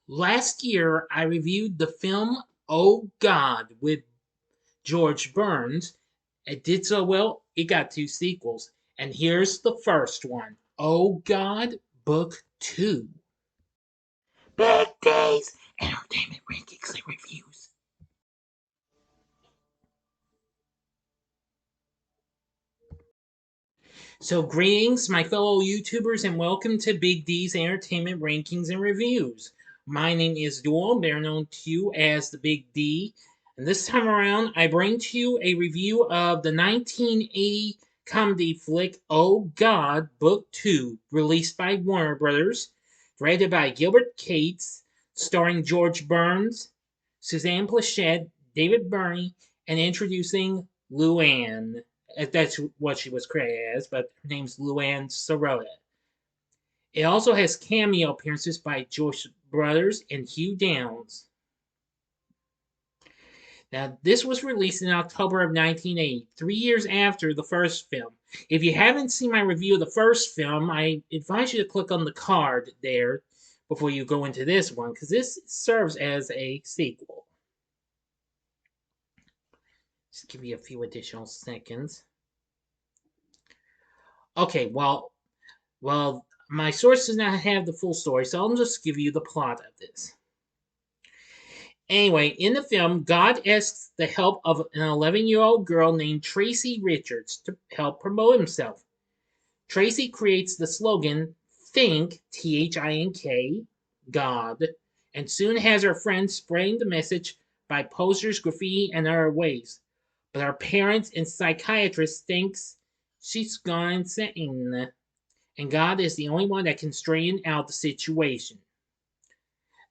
Last year, I reviewed the film Oh God with George Burns. It did so well, it got two sequels. And here's the first one, Oh God, Book 2. Big Days, Entertainment Rankings and Reviews. So, greetings, my fellow YouTubers, and welcome to Big D's Entertainment Rankings and Reviews. My name is Dual, better known to you as the Big D, and this time around, I bring to you a review of the 1980 comedy flick Oh God, Book 2, released by Warner Brothers, directed by Gilbert Cates, starring George Burns, Suzanne Pleshette, David Birney, and introducing Louanne. That's what she was credited as, but her name's Louanne Sirota. It also has cameo appearances by Josh Brothers and Hugh Downs. Now, this was released in October of 1980, 3 years after the first film. If you haven't seen my review of the first film, I advise you to click on the card there before you go into this one, because this serves as a sequel. Just give you a few additional seconds. Okay, well, my source does not have the full story, so I'll just give you the plot of this. Anyway, in the film, God asks the help of an 11-year-old girl named Tracy Richards to help promote himself. Tracy creates the slogan, Think, T-H-I-N-K, God, and soon has her friends spreading the message by posters, graffiti, and other ways. But her parents and psychiatrist thinks she's gone insane, and God is the only one that can straighten out the situation.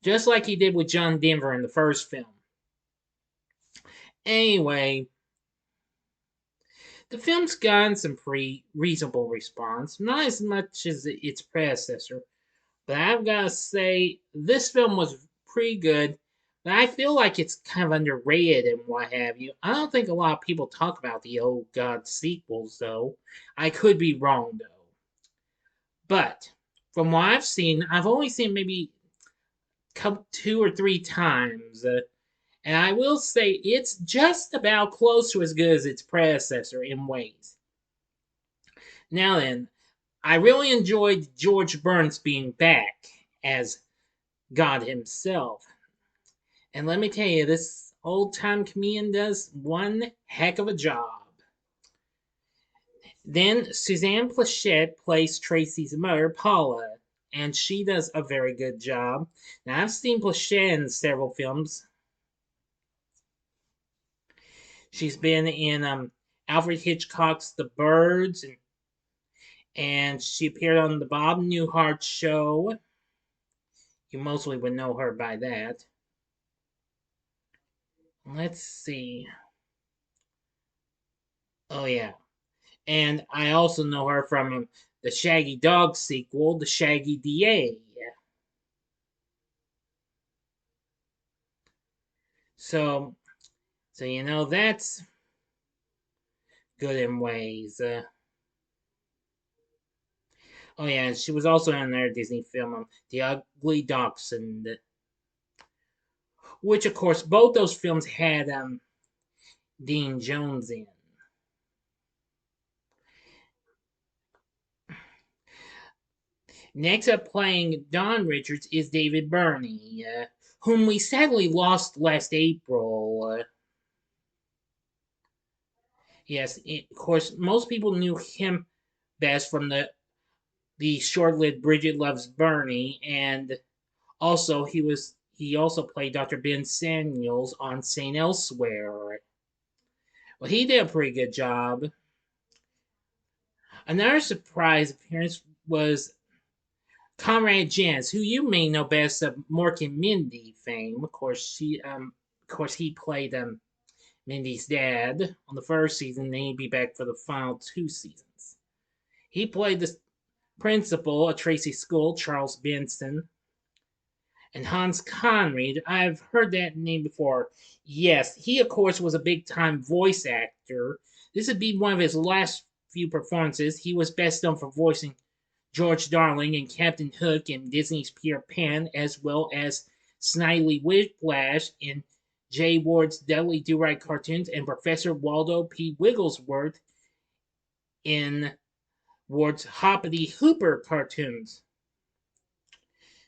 Just like he did with John Denver in the first film. Anyway, the film's gotten some pretty reasonable response, not as much as its predecessor, but I've got to say, this film was pretty good, but I feel like it's kind of underrated and what have you. I don't think a lot of people talk about the Oh God sequels, though. I could be wrong, though. But, from what I've seen, I've only seen maybe two or three times. And I will say it's just about close to as good as its predecessor in ways. Now then, I really enjoyed George Burns being back as God himself. And let me tell you, this old time comedian does one heck of a job. Then Suzanne Pleshette plays Tracy's mother, Paula, and she does a very good job. Now, I've seen Pleshette in several films. She's been in Alfred Hitchcock's The Birds, and she appeared on the Bob Newhart Show. You mostly would know her by that. Let's see. Oh, yeah. And I also know her from the Shaggy Dog sequel, The Shaggy DA. So that's good in ways. Oh yeah, she was also in another Disney film, The Ugly Dachshund, which of course both those films had Dean Jones in. Next up, playing Don Richards is David Birney, whom we sadly lost last April. Yes, of course, most people knew him best from the short-lived Bridget Loves Bernie, and also he also played Dr. Ben Samuels on Saint Elsewhere. Well, he did a pretty good job. Another surprise appearance was Conrad Jans, who you may know best of Mork and Mindy fame. Of course, he played Mindy's dad on the first season. Then he'd be back for the final two seasons. He played the principal at Tracy's school, Charles Benson, and Hans Conried. I've heard that name before. Yes, he of course was a big-time voice actor. This would be one of his last few performances. He was best known for voicing George Darling and Captain Hook in Disney's Peter Pan, as well as Snidely Whiplash in J. Ward's Dudley Do-Right cartoons, and Professor Waldo P. Wigglesworth in Ward's Hoppity Hooper cartoons.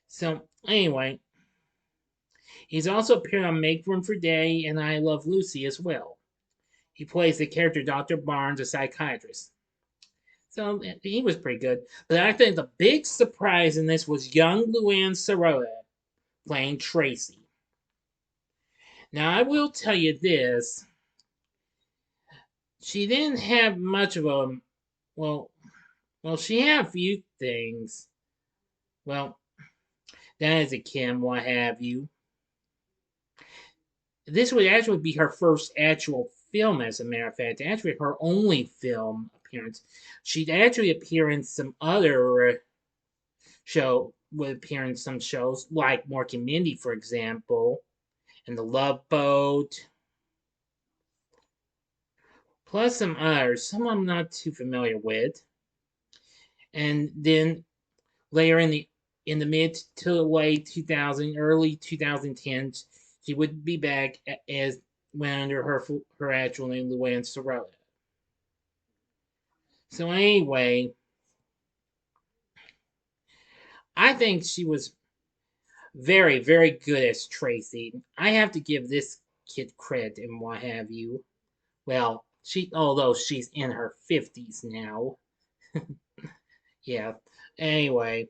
So, anyway, he's also appeared on Make Room for Day and I Love Lucy as well. He plays the character Dr. Barnes, a psychiatrist. So he was pretty good. But I think the big surprise in this was young Louanne Sirota playing Tracy. Now I will tell you this. She didn't have much of a well she had a few things. Well, that is a Kim, what have you. This would actually be her first actual film, as a matter of fact. Actually, her only film appearance. She'd actually appear in some other would appear in some shows, like Mork and Mindy, for example, and The Love Boat. Plus some others, some I'm not too familiar with. And then later in the mid to late 2000, early 2010s, she would be back as went under her actual name, Louanne Sirota. So anyway, I think she was very, very good as Tracy. I have to give this kid credit and what have you. Well, although she's in her 50s now. Yeah. Anyway,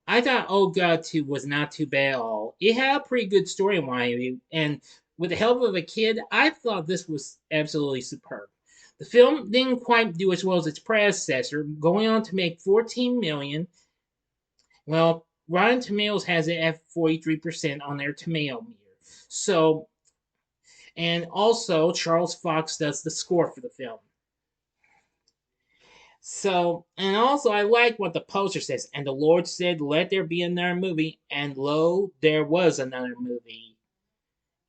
I thought Oh God 2 was not too bad at all. It had a pretty good story in my view, and with the help of a kid, I thought this was absolutely superb. The film didn't quite do as well as its predecessor, going on to make 14 million. Well, Rotten Tomatoes has it at 43% on their tomato meter. So, and also Charles Fox does the score for the film. So, and also I like what the poster says. And the Lord said, "Let there be another movie." And lo, there was another movie.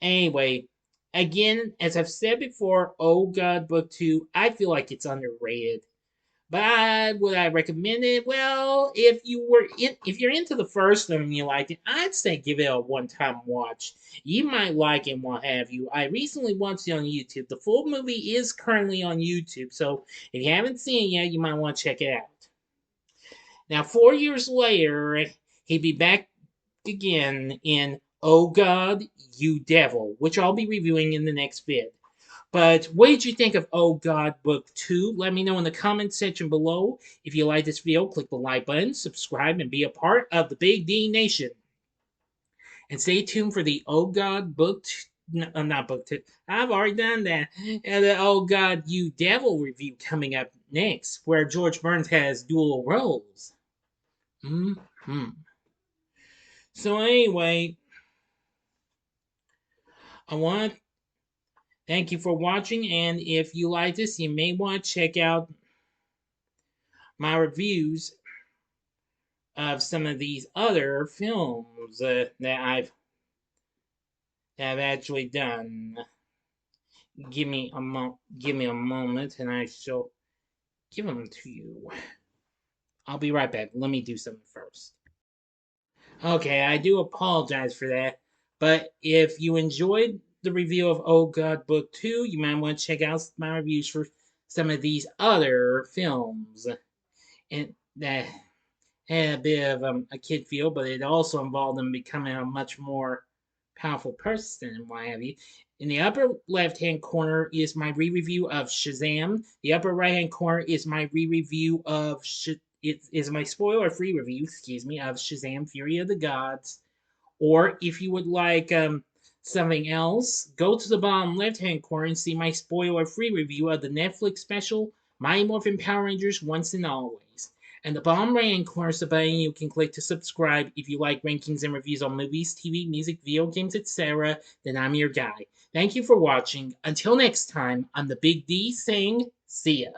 Anyway, again, as I've said before, Oh God Book 2, I feel like it's underrated. But would I recommend it? Well, if you're into the first one and you liked it, I'd say give it a one-time watch. You might like it and what have you. I recently watched it on YouTube. The full movie is currently on YouTube, so if you haven't seen it yet, you might want to check it out. Now, 4 years later, he'd be back again in Oh God, You Devil, which I'll be reviewing in the next vid. But what did you think of Oh God Book 2? Let me know in the comment section below. If you like this video, click the like button, subscribe, and be a part of the Big D Nation. And stay tuned for the Oh God Book 2, no, not Book 2, I've already done that. And the Oh God You Devil review coming up next, where George Burns has dual roles. So anyway, I want to thank you for watching, and if you like this, you may want to check out my reviews of some of these other films that I've actually done. Give me a moment, and I shall give them to you. I'll be right back. Let me do something first. Okay, I do apologize for that, but if you enjoyed the review of Oh God Book 2, you might want to check out my reviews for some of these other films. And that had a bit of a kid feel, but it also involved them becoming a much more powerful person and what have you. In the upper left-hand corner is my re-review of Shazam. The upper right-hand corner is my re-review of it is my spoiler-free review, excuse me, of Shazam: Fury of the Gods. Or if you would like something else, go to the bottom left-hand corner and see my spoiler-free review of the Netflix special Mighty Morphin Power Rangers Once and Always. And the bottom right-hand corner is the button you can click to subscribe if you like rankings and reviews on movies, TV, music, video games, etc. Then I'm your guy. Thank you for watching. Until next time, I'm the Big D saying, see ya.